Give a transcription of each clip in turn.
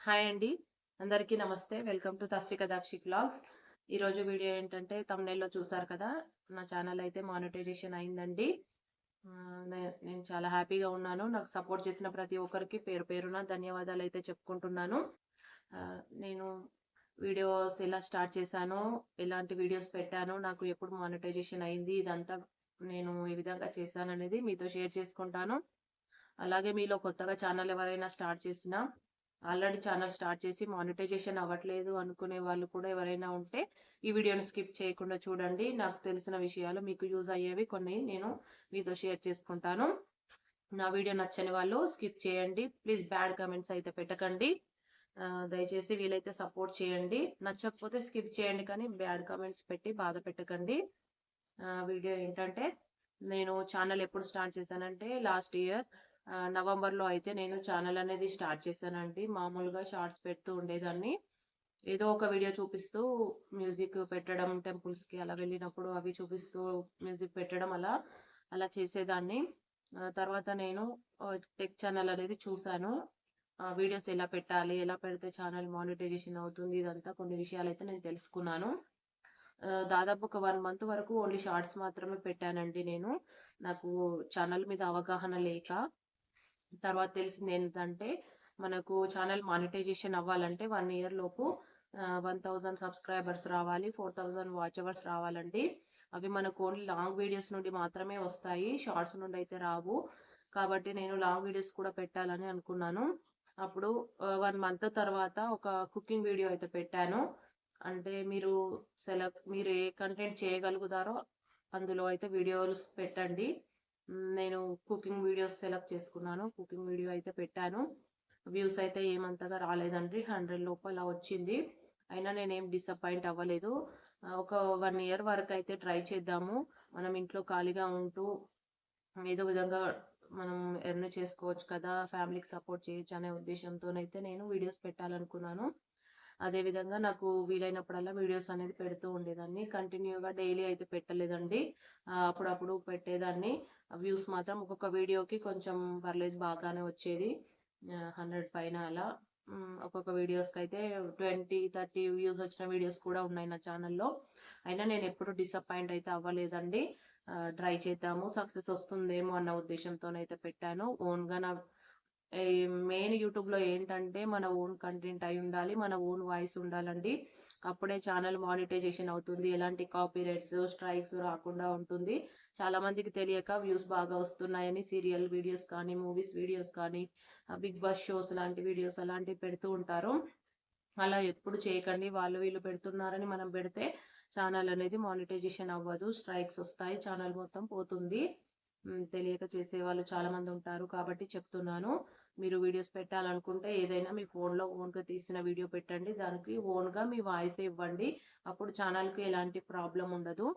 Hi అండి. అందరికీ నమస్తే. Welcome to Tasvika Dakshi vlogs. ఈరోజు వీడియో ఏంటంటే థంబ్‌నెయిల్‌లో చూసారు కదా! నా ఛానల్ అయితే మానిటైజేషన్ అయిందండి. నేను చాలా హ్యాపీగా ఉన్నాను. నాకు సపోర్ట్ చేసిన ప్రతి ఒక్కరికి పేరు పేరున ధన్యవాదాలైతే చెప్పుకుంటున్నాను. నేను వీడియోస్ ఎలా స్టార్ట్ చేశానో, ఎలాంటి వీడియోస్ పెట్టానో, నాకు ఎప్పుడు మానిటైజేషన్ అయింది, ఇదంతా నేను ఏ విధంగా చేశాననేది మీతో షేర్ చేసుకుంటాను. అలాగే మీలో కొత్తగా ఛానల్ ఎవరైనా స్టార్ట్ చేసినా, ఆల్రెడీ ఛానల్ స్టార్ట్ చేసి మానిటైజేషన్ అవ్వట్లేదు అనుకునే వాళ్ళు కూడా ఎవరైనా ఉంటే, ఈ వీడియోని స్కిప్ చేయకుండా చూడండి. నాకు తెలిసిన విషయాలు మీకు యూజ్ అయ్యేవి కొన్ని నేను మీతో షేర్ చేసుకుంటాను. నా వీడియో నచ్చని వాళ్ళు స్కిప్ చేయండి. ప్లీజ్ బ్యాడ్ కామెంట్స్ అయితే పెట్టకండి. దయచేసి వీలైతే సపోర్ట్ చేయండి. నచ్చకపోతే స్కిప్ చేయండి కానీ బ్యాడ్ కామెంట్స్ పెట్టి బాధ పెట్టకండి. వీడియో ఏంటంటే, నేను ఛానల్ ఎప్పుడు స్టార్ట్ చేశానంటే లాస్ట్ ఇయర్ నవంబర్‌లో అయితే నేను ఛానల్ అనేది స్టార్ట్ చేశానండి. మామూలుగా షార్ట్స్ పెడుతూ ఉండేదాన్ని. ఏదో ఒక వీడియో చూపిస్తూ మ్యూజిక్ పెట్టడం, టెంపుల్స్‌కి అలా వెళ్ళినప్పుడు అవి చూపిస్తూ మ్యూజిక్ పెట్టడం అలా చేసేదాన్ని. తర్వాత నేను టెక్ ఛానల్ అనేది చూసాను. వీడియోస్ ఎలా పెట్టాలి? ఎలా పెడితే ఛానల్ మానిటైజేషన్ అవుతుంది? ఇదంతా కొన్ని విషయాలైతే నేను తెలుసుకున్నాను. దాదాపు ఒక 1 మంత్ వరకు ఓన్లీ షార్ట్స్ మాత్రమే పెట్టానండి నేను. నాకు ఛానల్ మీద అవగాహన లేక. తర్వాత తెలిసిందేంటంటే, మనకు ఛానల్ మానిటైజేషన్ అవ్వాలంటే 1 ఇయర్ లోపు 1000 సబ్స్క్రైబర్స్ రావాలి. 4000 వాచ్ అవర్స్ రావాలండి. అవి మనకు ఓన్లీ లాంగ్ వీడియోస్ నుండి మాత్రమే వస్తాయి. షార్ట్స్ నుండి అయితే రావు. కాబట్టి నేను లాంగ్ వీడియోస్ కూడా పెట్టాలని అనుకున్నాను. అప్పుడు 1 మంత్ తర్వాత ఒక కుకింగ్ వీడియో అయితే పెట్టాను. అంటే మీరు ఏ కంటెంట్ చేయగలుగుతారో అందులో అయితే వీడియోస్ పెట్టండి. నేను కుకింగ్ వీడియోస్ సెలెక్ట్ చేసుకున్నాను. కుకింగ్ వీడియో అయితే పెట్టాను. వ్యూస్ అయితే ఏమంతగా రాలేదండి. 100 లోపు అలా వచ్చింది. అయినా నేనేం డిసప్పాయింట్ అవ్వలేదు. ఒక 1 ఇయర్ వరకైతే ట్రై చేద్దాము. మనం ఇంట్లో ఖాళీగా ఉంటూ ఏదో విధంగా మనం ఎర్న్ చేసుకోవచ్చు కదా! ఫ్యామిలీకి సపోర్ట్ చేయొచ్చు అనే ఉద్దేశంతోనైతే నేను వీడియోస్ పెట్టాలనుకున్నాను. అదే విధంగా నాకు వీలైనప్పుడల్లా వీడియోస్ అనేది పెడుతూ ఉండేదాన్ని. కంటిన్యూగా డైలీ అయితే పెట్టలేదండి. అప్పుడప్పుడు పెట్టేదాన్ని. వ్యూస్ మాత్రం ఒక్కొక్క వీడియోకి కొంచెం పర్లేదు బాగానే వచ్చేది. 100 పైన అలా. ఒక్కొక్క వీడియోస్‌కైతే 20, 30 వ్యూస్ వచ్చిన వీడియోస్ కూడా ఉన్నాయి నా ఛానల్‌లో. అయినా నేనెప్పుడు డిసప్పాయింట్ అయితే అవ్వలేదండి. ట్రై చేద్దాము సక్సెస్ వస్తుందేమో అన్న ఉద్దేశంతోనైతే పెట్టాను. ఓన్‌గా నా ఈ మెయిన్ యూట్యూబ్‌లో ఏంటంటే, మన ఓన్ కంటెంట్ అయ్యుండాలి. మన ఓన్ వాయిస్ ఉండాలండి. అప్పుడే ఛానల్ మానిటైజేషన్ అవుతుంది. ఎలాంటి కాపీరైట్స్, స్ట్రైక్స్ రాకుండా ఉంటుంది. చాలా మందికి తెలియక వ్యూస్ బాగా వస్తున్నాయని సీరియల్ వీడియోస్ కానీ, మూవీస్ వీడియోస్ కానీ, బిగ్ బాస్ షోస్ లాంటి వీడియోస్ అలాంటివి పెడుతూ ఉంటారు. అలా ఎప్పుడు చేయకండి. వాళ్ళు వీళ్ళు పెడుతున్నారని మనం పెడితే ఛానల్ అనేది మానిటైజేషన్ అవ్వదు. స్ట్రైక్స్ వస్తాయి. ఛానల్ మొత్తం పోతుంది. తెలియక చేసేవాళ్ళు చాలామంది ఉంటారు కాబట్టి చెప్తున్నాను. మీరు వీడియోస్ పెట్టాలనుకుంటే ఏదైనా మీ ఫోన్‌లో ఓన్‌గా తీసిన వీడియో పెట్టండి. దానికి ఓన్‌గా మీ వాయిసే ఇవ్వండి. అప్పుడు ఛానల్‌కి ఎలాంటి ప్రాబ్లమ్ ఉండదు.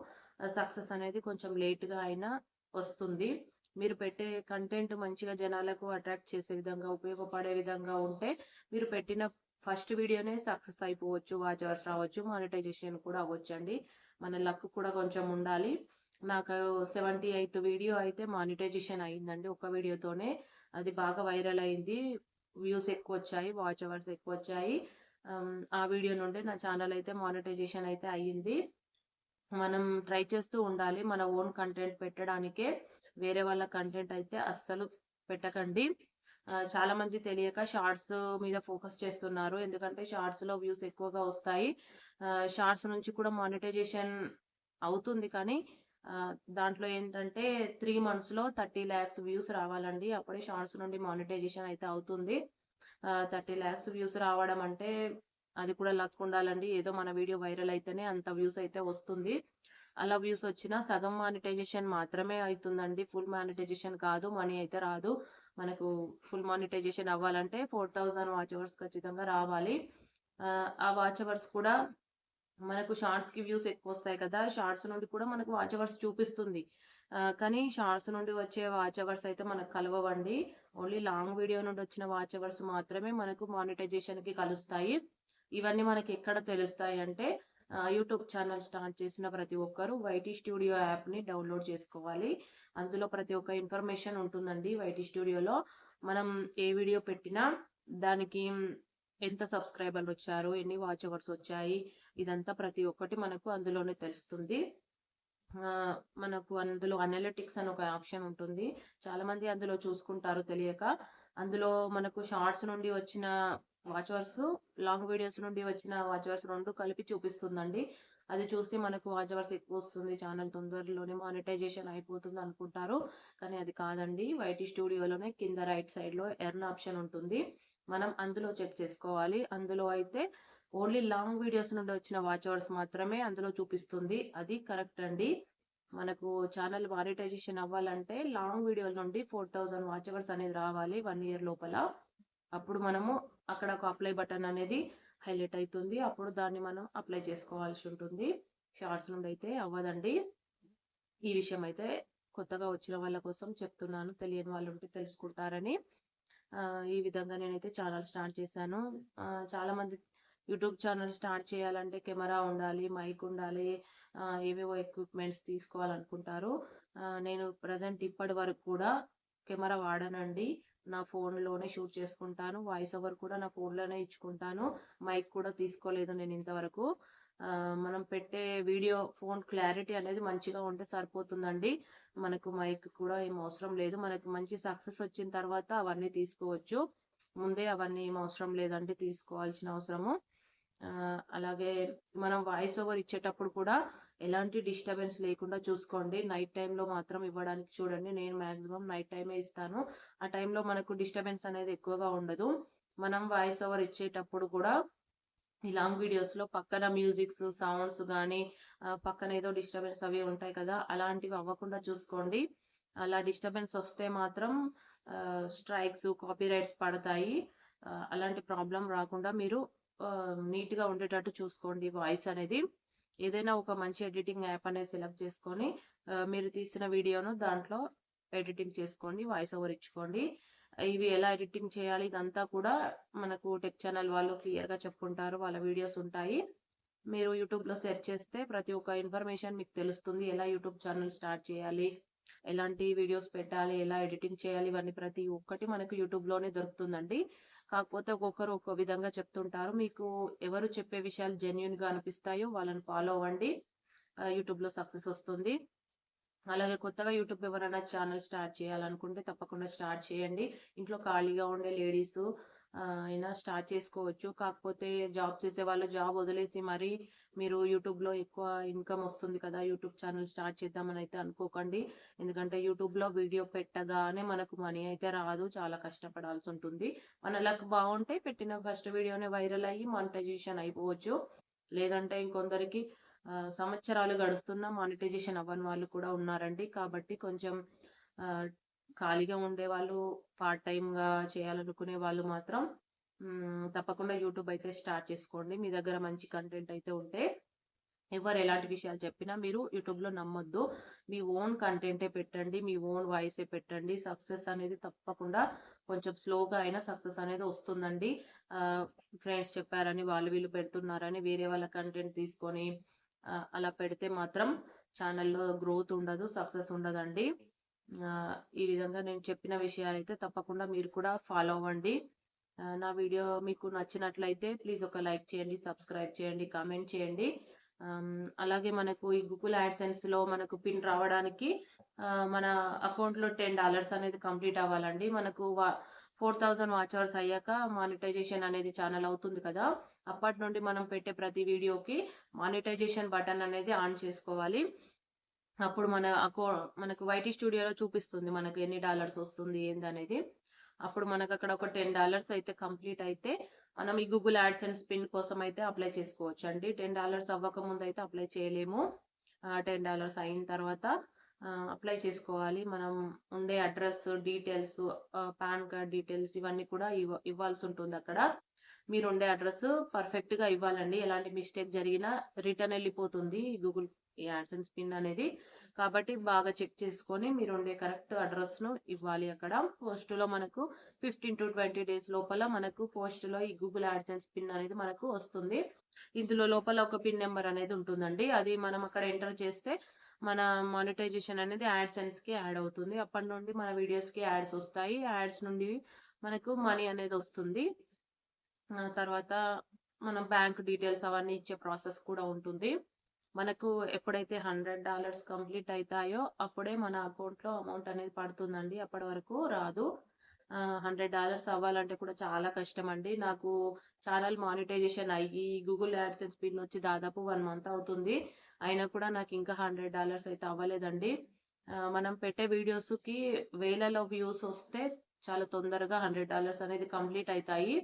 సక్సెస్ అనేది కొంచెం లేట్‌గా అయినా వస్తుంది. మీరు పెట్టే కంటెంట్ మంచిగా జనాలకు అట్రాక్ట్ చేసే విధంగా, ఉపయోగపడే విధంగా ఉంటే మీరు పెట్టిన ఫస్ట్ వీడియోనే సక్సెస్ అయిపోవచ్చు. వాచ్ అవర్స్ రావచ్చు. మానిటైజేషన్ కూడా అవ్వొచ్చండి. మన లక్ కూడా కొంచెం ఉండాలి. నాకు 78థ్ వీడియో అయితే మానిటైజేషన్ అయిందండి. ఒక్క వీడియోతోనే. అది బాగా వైరల్ అయింది. వ్యూస్ ఎక్కువొచ్చాయి. వాచ్ అవర్స్ ఎక్కువొచ్చాయి. ఆ వీడియో నుండి నా ఛానల్ అయితే మానిటైజేషన్ అయితే అయ్యింది. మనం ట్రై చేస్తూ ఉండాలి. మన ఓన్ కంటెంట్ పెట్టడానికే. వేరే వాళ్ళ కంటెంట్ అయితే అస్సలు పెట్టకండి. చాలామంది తెలియక షార్ట్స్ మీద ఫోకస్ చేస్తున్నారు. ఎందుకంటే షార్ట్స్‌లో వ్యూస్ ఎక్కువగా వస్తాయి. షార్ట్స్ నుంచి కూడా మానిటైజేషన్ అవుతుంది కానీ దాంట్లో ఏంటంటే 3 మంత్స్‌లో 30,00,000 వ్యూస్ రావాలండి. అప్పుడే షార్ట్స్ నుండి మానిటైజేషన్ అయితే అవుతుంది. 30,00,000 వ్యూస్ రావడం అంటే అది కూడా లక్ ఉండాలండి. ఏదో మన వీడియో వైరల్ అయితేనే అంత వ్యూస్ అయితే వస్తుంది. అలా వ్యూస్ వచ్చినా సగం మానిటైజేషన్ మాత్రమే అయితుందండి. ఫుల్ మానిటైజేషన్ కాదు. మనీ అయితే రాదు. మనకు ఫుల్ మానిటైజేషన్ అవ్వాలంటే 4000 వాచ్ అవర్స్ ఖచ్చితంగా రావాలి. ఆ వాచ్ అవర్స్ కూడా మనకు షార్ట్స్‌కి వ్యూస్ ఎక్కువొస్తాయి కదా! షార్ట్స్ నుండి కూడా మనకు వాచ్ అవర్స్ చూపిస్తుంది. కానీ షార్ట్స్ నుండి వచ్చే వాచ్ అవర్స్ అయితే మనకు కలవవండి. ఓన్లీ లాంగ్ వీడియో నుండి వచ్చిన వాచ్ అవర్స్ మాత్రమే మనకు మానిటైజేషన్‌కి కలుస్తాయి. ఇవన్నీ మనకెక్కడ తెలుస్తాయంటే యూట్యూబ్ ఛానల్ స్టార్ట్ చేసిన ప్రతి ఒక్కరు వైటీ స్టూడియో యాప్‌ని డౌన్‌లోడ్ చేసుకోవాలి. అందులో ప్రతి ఒక్క ఇన్ఫర్మేషన్ ఉంటుందండి వైటీ స్టూడియోలో. మనం ఏ వీడియో పెట్టినా దానికి ఎంత సబ్స్క్రైబర్లు వచ్చారు, ఎన్ని వాచ్ అవర్స్ వచ్చాయి, ఇదంతా ప్రతి ఒక్కటి మనకు అందులోనే తెలుస్తుంది. మనకు అందులో అనలిటిక్స్ అని ఒక ఆప్షన్ ఉంటుంది. చాలా మంది అందులో చూసుకుంటారు తెలియక. అందులో మనకు షార్ట్స్ నుండి వచ్చిన వాచ్ అవర్స్, లాంగ్ వీడియోస్ నుండి వచ్చిన వాచ్ అవర్స్ 2 కలిపి చూపిస్తుందండి. అది చూసి మనకు వాచ్ అవర్స్ ఎక్కువొస్తుంది, ఛానల్ తొందరలోనే మానిటైజేషన్ అయిపోతుంది అనుకుంటారు. కానీ అది కాదండి. వైటీ స్టూడియోలోనే కింద రైట్ సైడ్‌లో ఎర్న్ ఆప్షన్ ఉంటుంది. మనం అందులో చెక్ చేసుకోవాలి. అందులో అయితే ఓన్లీ లాంగ్ వీడియోస్ నుండి వచ్చిన వాచ్ అవర్స్ మాత్రమే అందులో చూపిస్తుంది. అది కరెక్ట్ అండి. మనకు ఛానల్ మానిటైజేషన్ అవ్వాలంటే లాంగ్ వీడియోల నుండి 4000 వాచ్ అవర్స్ అనేది రావాలి 1 ఇయర్ లోపల. అప్పుడు మనము అక్కడ ఒక అప్లై బటన్ అనేది హైలైట్ అవుతుంది. అప్పుడు దాన్ని మనం అప్లై చేసుకోవాల్సి ఉంటుంది. షార్ట్స్ నుండి అయితే అవ్వదండి. ఈ విషయం అయితే కొత్తగా వచ్చిన వాళ్ళ కోసం చెప్తున్నాను. తెలియని వాళ్ళు ఉంటే తెలుసుకుంటారని. ఈ విధంగా నేనైతే ఛానల్ స్టార్ట్ చేశాను. చాలామంది యూట్యూబ్ ఛానల్ స్టార్ట్ చేయాలంటే కెమెరా ఉండాలి, మైక్ ఉండాలి, ఏవేవో ఎక్విప్మెంట్స్ తీసుకోవాలనుకుంటారు. నేను ప్రజెంట్ ఇప్పటి వరకు కూడా కెమెరా వాడనండి. నా ఫోన్‌లోనే షూట్ చేసుకుంటాను. వాయిస్ ఓవర్ కూడా నా ఫోన్‌లోనే ఇచ్చుకుంటాను. మైక్ కూడా తీసుకోలేదు నేను ఇంతవరకు. మనం పెట్టే వీడియో ఫోన్ క్లారిటీ అనేది మంచిగా ఉంటే సరిపోతుందండి. మనకు మైక్ కూడా ఏం అవసరం లేదు. మనకు మంచి సక్సెస్ వచ్చిన తర్వాత అవన్నీ తీసుకోవచ్చు. ముందే అవన్నీ ఏం అవసరం లేదండి తీసుకోవాల్సిన అవసరము. అలాగే మనం వాయిస్ ఓవర్ ఇచ్చేటప్పుడు కూడా ఎలాంటి డిస్టర్బెన్స్ లేకుండా చూసుకోండి. నైట్ టైంలో మాత్రం ఇవ్వడానికి చూడండి. నేను మాక్సిమం నైట్ టైమే ఇస్తాను. ఆ టైంలో మనకు డిస్టర్బెన్స్ అనేది ఎక్కువగా ఉండదు. మనం వాయిస్ ఓవర్ ఇచ్చేటప్పుడు కూడా ఈ లాంగ్ వీడియోస్‌లో పక్కన మ్యూజిక్స్, సౌండ్స్ గానీ, పక్కన ఏదో డిస్టర్బెన్స్ అవి ఉంటాయి కదా! అలాంటివి అవ్వకుండా చూసుకోండి. అలా డిస్టర్బెన్స్ వస్తే మాత్రం స్ట్రైక్స్, కాపీరైట్స్ పడతాయి. అలాంటి ప్రాబ్లమ్ రాకుండా మీరు నీట్‌గా ఉండేటట్టు చూసుకోండి వాయిస్ అనేది. ఏదైనా ఒక మంచి ఎడిటింగ్ యాప్ అనేది సెలెక్ట్ చేసుకొని, మీరు తీసిన వీడియోను దాంట్లో ఎడిటింగ్ చేసుకోండి. వాయిస్ ఓవర్ ఇచ్చుకోండి. ఇవి ఎలా ఎడిటింగ్ చేయాలి ఇదంతా కూడా మనకు టెక్ ఛానల్ వాళ్ళు క్లియర్‌గా చెప్పుంటారు. వాళ్ళ వీడియోస్ ఉంటాయి. మీరు యూట్యూబ్‌లో సెర్చ్ చేస్తే ప్రతి ఒక్క ఇన్ఫర్మేషన్ మీకు తెలుస్తుంది. ఎలా యూట్యూబ్ ఛానల్ స్టార్ట్ చేయాలి, ఎలాంటి వీడియోస్ పెట్టాలి, ఎలా ఎడిటింగ్ చేయాలి, ఇవన్నీ ప్రతి ఒక్కటి మనకు యూట్యూబ్‌లోనే దొరుకుతుందండి. కాకపోతే ఒక్కొక్కరు ఒక్కో విధంగా చెప్తుంటారు. మీకు ఎవరు చెప్పే విషయాలు జెన్యూన్‌గా అనిపిస్తాయో వాళ్ళని ఫాలో అవ్వండి. యూట్యూబ్‌లో సక్సెస్ వస్తుంది. అలాగే కొత్తగా యూట్యూబ్ ఎవరైనా ఛానల్ స్టార్ట్ చేయాలనుకుంటే తప్పకుండా స్టార్ట్ చేయండి. ఇంట్లో ఖాళీగా ఉండే లేడీసు అయినా స్టార్ట్ చేసుకోవచ్చు. కాకపోతే జాబ్ చేసేవాళ్ళు జాబ్ వదిలేసి మరీ మీరు యూట్యూబ్‌లో ఎక్కువ ఇన్‌కమ్ వస్తుంది కదా! యూట్యూబ్ ఛానల్ స్టార్ట్ చేద్దామని అయితే అనుకోకండి. ఎందుకంటే యూట్యూబ్‌లో వీడియో పెట్టగానే మనకు మనీ అయితే రాదు. చాలా కష్టపడాల్సి ఉంటుంది. మన లక్ బావుంటే పెట్టిన ఫస్ట్ వీడియోనే వైరల్ అయ్యి మానిటైజేషన్ అయిపోవచ్చు. లేదంటే ఇంకొందరికి సంవత్సరాలు గడుస్తున్నా మానిటైజేషన్ అవ్వని వాళ్ళు కూడా ఉన్నారండి. కాబట్టి కొంచెం ఆహ్, ఖాళీగా ఉండేవాళ్ళు, పార్ట్ టైమ్‌గా చేయాలనుకునే వాళ్ళు మాత్రం తప్పకుండా యూట్యూబ్ అయితే స్టార్ట్ చేసుకోండి. మీ దగ్గర మంచి కంటెంట్ అయితే ఉంటే. ఎవరు ఎలాంటి విషయాలు చెప్పినా మీరు యూట్యూబ్‌లో నమ్మొద్దు. మీ ఓన్ కంటెంటే పెట్టండి. మీ ఓన్ వాయిసే పెట్టండి. సక్సెస్ అనేది తప్పకుండా కొంచెం స్లోగా అయినా సక్సెస్ అనేది వస్తుందండి. ఆహ్, ఫ్రెండ్స్ చెప్పారని వాళ్ళు వీళ్ళు పెడుతున్నారని వేరే వాళ్ళ కంటెంట్ తీసుకొని అలా పెడితే మాత్రం ఛానెల్‌లో గ్రోత్ ఉండదు. సక్సెస్ ఉండదండి. ఈ విధంగా నేను చెప్పిన విషయాలైతే తప్పకుండా మీరు కూడా ఫాలో అవ్వండి. నా వీడియో మీకు నచ్చినట్లయితే ప్లీజ్ ఒక లైక్ చేయండి, సబ్స్క్రైబ్ చేయండి, కామెంట్ చేయండి. అలాగే మనకు ఈ గూగుల్ యాడ్‌సెన్స్‌లో మనకు పిన్ రావడానికి మన అకౌంట్‌లో $10 అనేది కంప్లీట్ అవ్వాలండి. మనకు 4000 వాచ్ అవర్స్ అయ్యాక మానిటైజేషన్ అనేది ఛానెల్ అవుతుంది కదా! అప్పటి నుండి మనం పెట్టే ప్రతి వీడియోకి మానిటైజేషన్ బటన్ అనేది ఆన్ చేసుకోవాలి. అప్పుడు మనకు వైటీ స్టూడియోలో చూపిస్తుంది. మనకు ఎన్ని డాలర్స్ వస్తుంది ఏందనేది. అప్పుడు మనకక్కడ ఒక $10 అయితే కంప్లీట్ అయితే, మనం ఈ గూగుల్ యాడ్‌సెన్స్ పిన్ కోసం అయితే అప్లై చేసుకోవచ్చండి. $10 అవ్వకముందు అయితే అప్లై చేయలేము. $10 అయిన తర్వాత అప్లై చేసుకోవాలి. మనం ఉండే address details, pan card details ఇవన్నీ కూడా ఇవ్వాల్సుంటుందక్కడ. మీరుండే అడ్రెస్ పర్ఫెక్ట్‌గా ఇవ్వాలండి. ఎలాంటి మిస్టేక్ జరిగినా రిటర్న్ ఎళ్ళిపోతుంది గూగుల్ యాడ్‌సెన్స్ పిన్ అనేది. కాబట్టి బాగా చెక్ చేసుకొని మీరుండే కరెక్ట్ అడ్రస్‌ను ఇవ్వాలి అక్కడ. పోస్ట్‌లో మనకు 15-20 డేస్ లోపల మనకు పోస్ట్‌లో ఈ గూగుల్ యాడ్‌సెన్స్ పిన్ అనేది మనకు వస్తుంది. ఇందులో లోపల ఒక పిన్ నంబర్ అనేది ఉంటుందండి. అది మనం అక్కడ ఎంటర్ చేస్తే మన మానిటైజేషన్ అనేది యాడ్‌సెన్స్‌కి యాడ్ అవుతుంది. అప్పటి నుండి మన వీడియోస్‌కి యాడ్స్ వస్తాయి. యాడ్స్ నుండి మనకు మనీ అనేది వస్తుంది. తర్వాత మనం బ్యాంక్ డీటెయిల్స్ అవన్నీ ఇచ్చే ప్రాసెస్ కూడా ఉంటుంది. మనకు ఎప్పుడైతే $100 కంప్లీట్ అయితాయో అప్పుడే మన అకౌంట్‌లో అమౌంట్ అనేది పడుతుందండి. అప్పటి వరకు రాదు. $100 అవ్వాలంటే కూడా చాలా కష్టమండి. నాకు ఛానల్ మానిటైజేషన్ అయ్యి గూగుల్ యాడ్సెన్స్ పిన్ వచ్చి దాదాపు 1 మంత్ అవుతుంది. అయినా కూడా నాకు ఇంకా $100 అయితే అవ్వలేదండి. మనం పెట్టే వీడియోస్‌కి వేలలో వ్యూస్ వస్తే చాలా తొందరగా $100 అనేది కంప్లీట్ అయితాయి.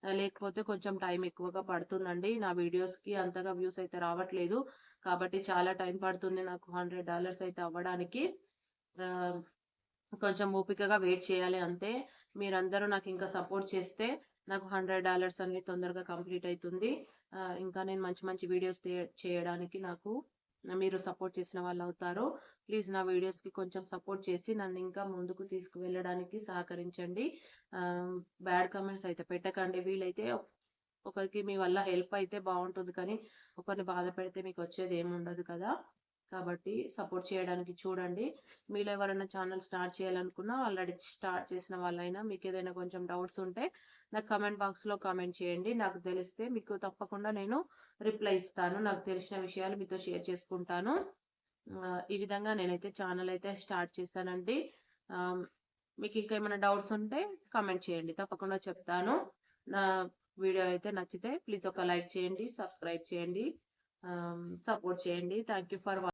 లేకపోతే కొంచెం టైం ఎక్కువగా పడుతుందండి. నా వీడియోస్‌కి అంతగా వ్యూస్ అయితే రావట్లేదు. కాబట్టి చాలా టైం పడుతుంది నాకు $100 అయితే అవ్వడానికి. ఆహ్, కొంచెం ఓపికగా వెయిట్ చేయాలి అంతే. మీరందరూ నాకింకా సపోర్ట్ చేస్తే నాకు $100 అనేది తొందరగా కంప్లీట్ అయితుంది. ఇంకా నేను మంచి మంచి వీడియోస్ చేయడానికి నాకు మీరు సపోర్ట్ చేసిన వాళ్ళవుతారు. ప్లీజ్ నా వీడియోస్‌కి కొంచెం సపోర్ట్ చేసి నన్నింకా ముందుకు తీసుకువెళ్ళడానికి సహకరించండి. బ్యాడ్ కామెంట్స్ అయితే పెట్టకండి. వీలైతే ఒకరికి మీ వల్ల హెల్ప్ అయితే బావుంటుంది కానీ, ఒకరిని బాధ పెడితే మీకొచ్చేదేముండదు కదా! కాబట్టి సపోర్ట్ చేయడానికి చూడండి. మీలో ఎవరైనా ఛానల్ స్టార్ట్ చేయాలనుకున్నా, ఆల్రెడీ స్టార్ట్ చేసిన వాళ్ళైనా మీకేదైనా కొంచెం డౌట్స్ ఉంటే నాకు కామెంట్ బాక్స్‌లో కామెంట్ చేయండి. నాకు తెలిస్తే మీకు తప్పకుండా నేను రిప్లై ఇస్తాను. నాకు తెలిసిన విషయాలు మీతో షేర్ చేసుకుంటాను. ఈ విధంగా నేనైతే ఛానల్ అయితే స్టార్ట్ చేశానండి. ఆహ్, మీకు ఇంకా ఏమైనా డౌట్స్ ఉంటే కామెంట్ చేయండి. తప్పకుండా చెప్తాను. నా వీడియో అయితే నచ్చితే ప్లీజ్ ఒక లైక్ చేయండి, సబ్స్క్రైబ్ చేయండి, సపోర్ట్ చేయండి. Thank you for